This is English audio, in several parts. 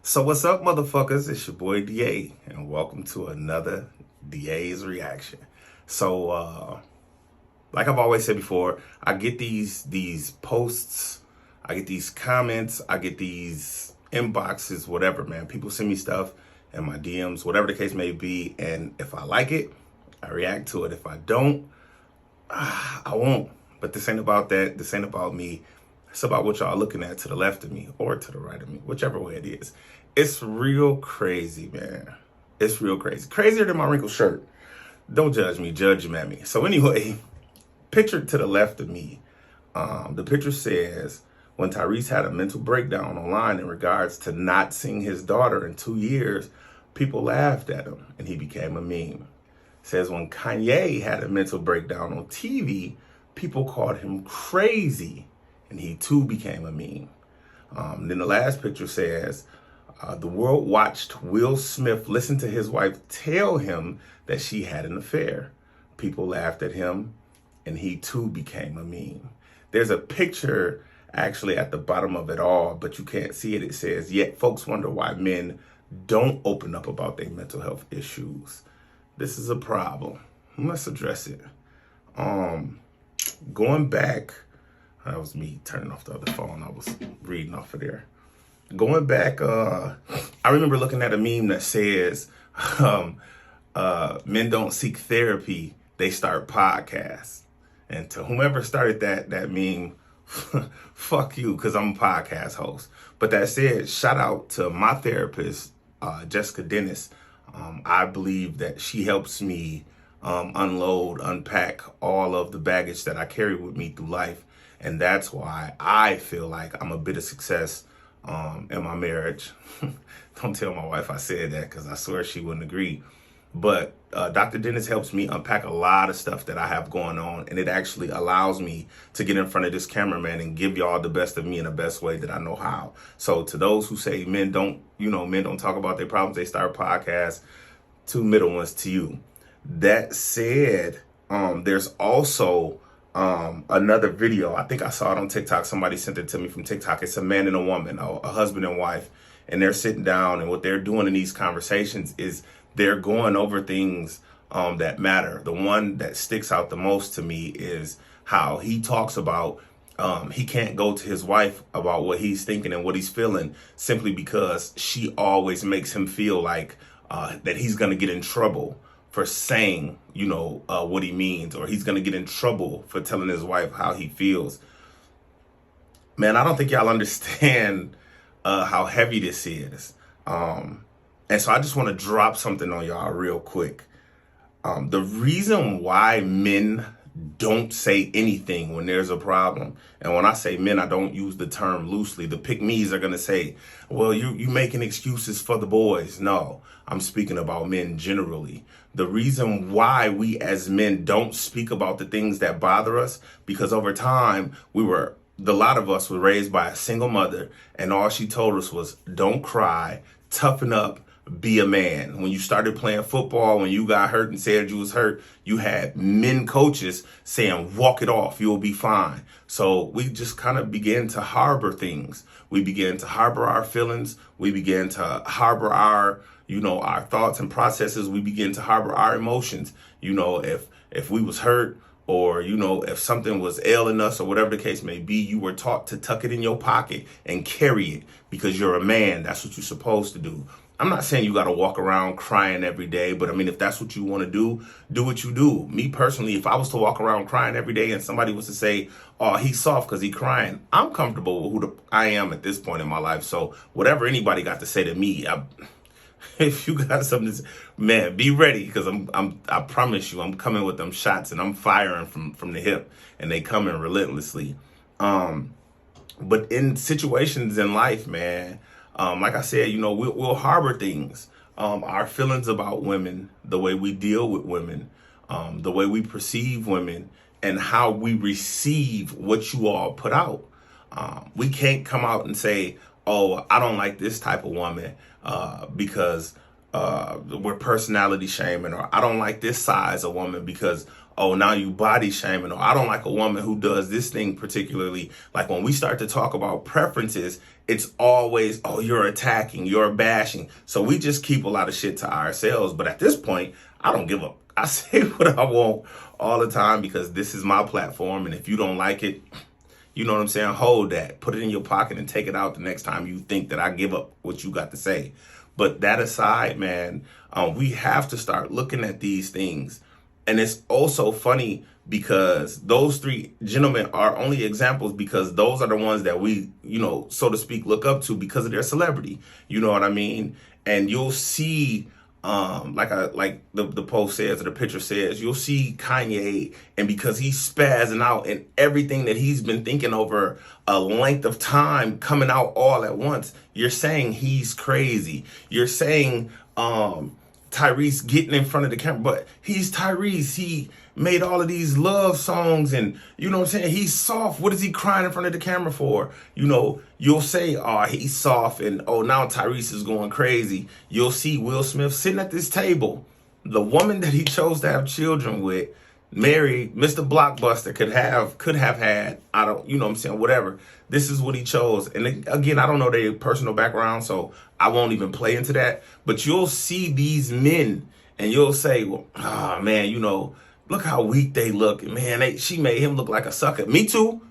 So what's up, motherfuckers? It's your boy DA, and welcome to another DA's reaction. So, like I've always said before, I get these posts, I get these comments, I get these inboxes, whatever, man. People send me stuff in my DMs, whatever the case may be, and if I like it, I react to it. If I don't, I won't. But this ain't about that. This ain't about me. It's about what y'all looking at to the left of me or to the right of me, whichever way it is. It's real crazy, man. It's real crazy. Crazier than my wrinkled shirt. Don't judge me, judge him at me. So anyway, picture to the left of me. The picture says, when Tyrese had a mental breakdown online in regards to not seeing his daughter in 2 years, people laughed at him and he became a meme. It says when Kanye had a mental breakdown on TV, people called him crazy and he too became a meme. Then the last picture says, the world watched Will Smith listen to his wife tell him that she had an affair. People laughed at him, and he too became a meme. There's a picture actually at the bottom of it all, but you can't see it. It says, yet folks wonder why men don't open up about their mental health issues. This is a problem. Let's address it. Going back, that was me turning off the other phone. I was reading off of there. Going back, I remember looking at a meme that says, men don't seek therapy, they start podcasts. And to whomever started that meme, fuck you, because I'm a podcast host. But that said, shout out to my therapist, Jessica Dennis. I believe that she helps me unload, unpack all of the baggage that I carry with me through life. And that's why I feel like I'm a bit of success in my marriage. Don't tell my wife I said that because I swear she wouldn't agree. But Dr. Dennis helps me unpack a lot of stuff that I have going on, and it actually allows me to get in front of this cameraman and give y'all the best of me in the best way that I know how. So to those who say men don't talk about their problems, they start podcasts, two middle ones to you. That said, there's also another video. I think I saw it on TikTok. Somebody sent it to me from TikTok. It's a man and a woman, a husband and wife, and they're sitting down, and what they're doing in these conversations is they're going over things that matter. The one that sticks out the most to me is how he talks about he can't go to his wife about what he's thinking and what he's feeling simply because she always makes him feel like that he's going to get in trouble for saying, what he means, or he's going to get in trouble for telling his wife how he feels. Man, I don't think y'all understand how heavy this is. And so I just want to drop something on y'all real quick. The reason why men don't say anything when there's a problem, and when I say men, I don't use the term loosely. The pick-me's are going to say, well, you making excuses for the boys. No, I'm speaking about men generally. The reason why we as men don't speak about the things that bother us, because over time, a lot of us were raised by a single mother, and all she told us was, don't cry, toughen up, be a man. When you started playing football, when you got hurt and said you was hurt, you had men coaches saying, walk it off, you'll be fine. So we just kind of began to harbor things. We began to harbor our feelings. We began to harbor our thoughts and processes. We began to harbor our emotions. If we was hurt, or, if something was ailing us or whatever the case may be, you were taught to tuck it in your pocket and carry it because you're a man. That's what you're supposed to do. I'm not saying you got to walk around crying every day, but I mean, if that's what you want to do what you do. Me personally, if I was to walk around crying every day and somebody was to say, oh, he's soft because he's crying, I'm comfortable with who I am at this point in my life. So whatever anybody got to say to me, if you got something to say, man, be ready, because I promise you, I'm coming with them shots and I'm firing from the hip, and they coming relentlessly. But in situations in life, man, like I said, we'll harbor things, our feelings about women, the way we deal with women, the way we perceive women, and how we receive what you all put out. We can't come out and say, oh, I don't like this type of woman because we're personality shaming, or I don't like this size of woman because, oh, now you body shaming, or I don't like a woman who does this thing particularly. Like when we start to talk about preferences, it's always, oh, you're attacking, you're bashing. So we just keep a lot of shit to ourselves. But at this point, I don't give up. I say what I want all the time because this is my platform. And if you don't like it, you know what I'm saying? Hold that, put it in your pocket and take it out the next time you think that I give up what you got to say. But that aside, man, we have to start looking at these things. And it's also funny because those three gentlemen are only examples because those are the ones that we, so to speak, look up to because of their celebrity. You know what I mean? And you'll see, like the post says or the picture says, you'll see Kanye, and because he's spazzing out and everything that he's been thinking over a length of time coming out all at once, you're saying he's crazy. You're saying Tyrese getting in front of the camera, but he's Tyrese. He made all of these love songs and, you know what I'm saying? He's soft. What is he crying in front of the camera for? You'll say, oh, he's soft, and oh, now Tyrese is going crazy. You'll see Will Smith sitting at this table. The woman that he chose to have children with, married, Mr. Blockbuster could have had, I don't, you know what I'm saying, whatever. This is what he chose. And again, I don't know their personal background, so I won't even play into that. But you'll see these men and you'll say, well, man, look how weak they look. Man, she made him look like a sucker. Me too.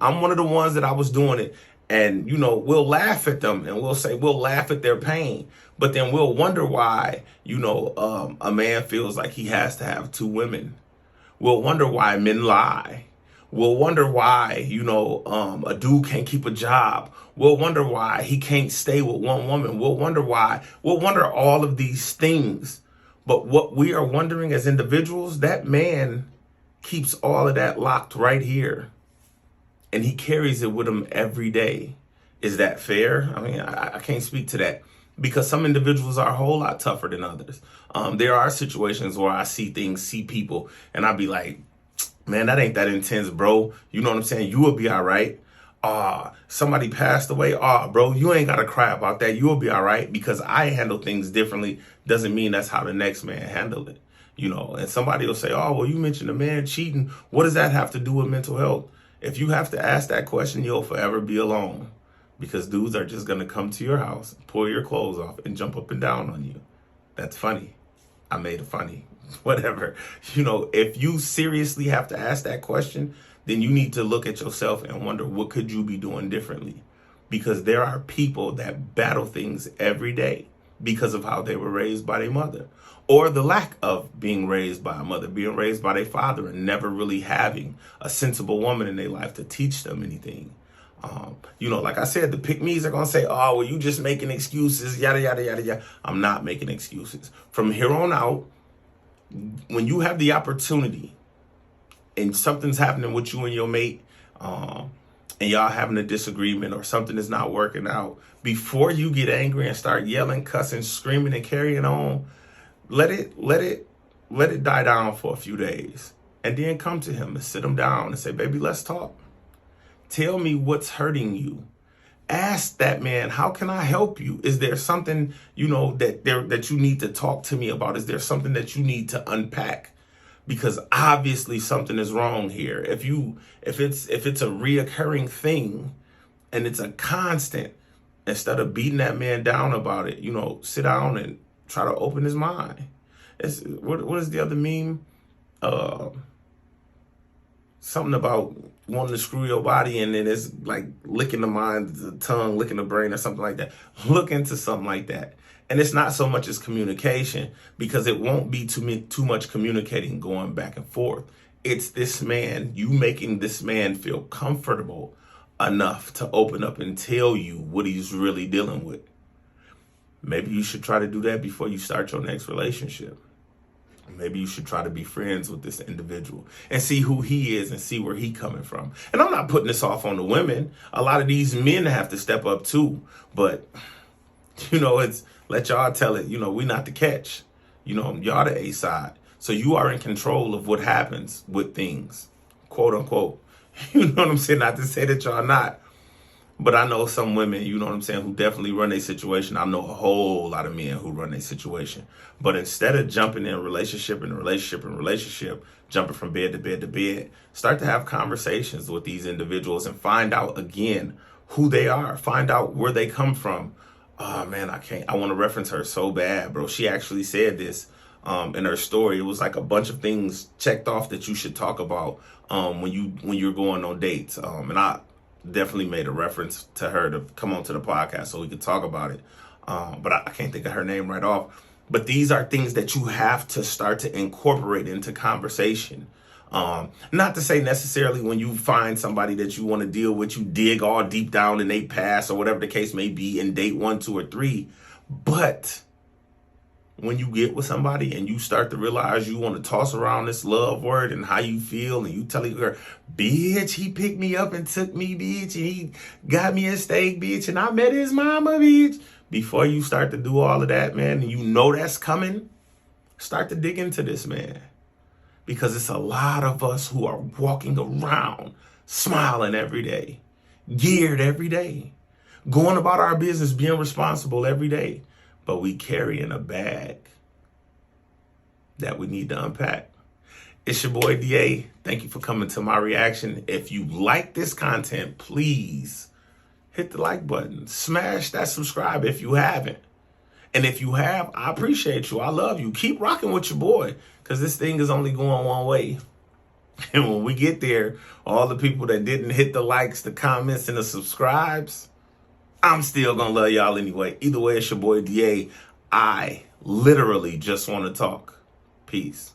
I'm one of the ones that I was doing it. And, we'll laugh at them and we'll laugh at their pain. But then we'll wonder why, a man feels like he has to have two women. We'll wonder why men lie. We'll wonder why, a dude can't keep a job. We'll wonder why he can't stay with one woman. We'll wonder all of these things. But what we are wondering as individuals, that man keeps all of that locked right here. And he carries it with him every day. Is that fair? I mean, I can't speak to that because some individuals are a whole lot tougher than others. There are situations where I see people, and I'll be like, man, that ain't that intense, bro. You know what I'm saying? You will be all right. Somebody passed away. Bro, you ain't got to cry about that. You will be all right because I handle things differently. Doesn't mean that's how the next man handled it. And somebody will say, oh, well, you mentioned a man cheating. What does that have to do with mental health? If you have to ask that question, you'll forever be alone because dudes are just going to come to your house, pull your clothes off and jump up and down on you. That's funny. I made it funny. Whatever. If you seriously have to ask that question, then you need to look at yourself and wonder what could you be doing differently? Because there are people that battle things every day because of how they were raised by their mother or the lack of being raised by a mother, being raised by their father and never really having a sensible woman in their life to teach them anything. Like I said, the pick-me's are going to say, oh, well, you just making excuses, yada, yada, yada, yada. I'm not making excuses. From here on out, when you have the opportunity and something's happening with you and your mate, and y'all having a disagreement or something is not working out, before you get angry and start yelling, cussing, screaming, and carrying on, let it die down for a few days. And then come to him and sit him down and say, baby, let's talk. Tell me what's hurting you. Ask that man, how can I help you? Is there something, that you need to talk to me about? Is there something that you need to unpack? Because obviously something is wrong here. If it's a reoccurring thing and it's a constant, instead of beating that man down about it, sit down and try to open his mind. What is the other meme? Something about wanting to screw your body and then it's like licking the mind, the tongue, licking the brain or something like that. Look into something like that. And it's not so much as communication because it won't be too much communicating going back and forth. It's this man, you making this man feel comfortable enough to open up and tell you what he's really dealing with. Maybe you should try to do that before you start your next relationship. Maybe you should try to be friends with this individual and see who he is and see where he's coming from. And I'm not putting this off on the women. A lot of these men have to step up too. But, it's let y'all tell it, we not the catch. Y'all the A side. So you are in control of what happens with things, quote unquote. You know what I'm saying? Not to say that y'all not. But I know some women, you know what I'm saying, who definitely run their situation. I know a whole lot of men who run their situation. But instead of jumping in relationship and relationship and relationship, jumping from bed to bed to bed, start to have conversations with these individuals and find out again who they are. Find out where they come from. Oh man, I want to reference her so bad, bro. She actually said this in her story. It was like a bunch of things checked off that you should talk about when you're going on dates. And I definitely made a reference to her to come onto the podcast so we could talk about it. But I can't think of her name right off. But these are things that you have to start to incorporate into conversation. Not to say necessarily when you find somebody that you want to deal with, you dig all deep down in their past or whatever the case may be in date 1, 2, or 3. But when you get with somebody and you start to realize you want to toss around this love word and how you feel, and you telling her, bitch, he picked me up and took me, bitch, and he got me a steak, bitch, and I met his mama, bitch. Before you start to do all of that, man, and you know that's coming, start to dig into this, man. Because it's a lot of us who are walking around smiling every day, geared every day, going about our business, being responsible every day. But we carrying a bag that we need to unpack. It's your boy DA. Thank you for coming to my reaction. If you like this content, please hit the like button. Smash that subscribe if you haven't. And if you have, I appreciate you. I love you. Keep rocking with your boy, because this thing is only going one way. And when we get there, all the people that didn't hit the likes, the comments, and the subscribes, I'm still going to love y'all anyway. Either way, it's your boy DA. I literally just want to talk. Peace.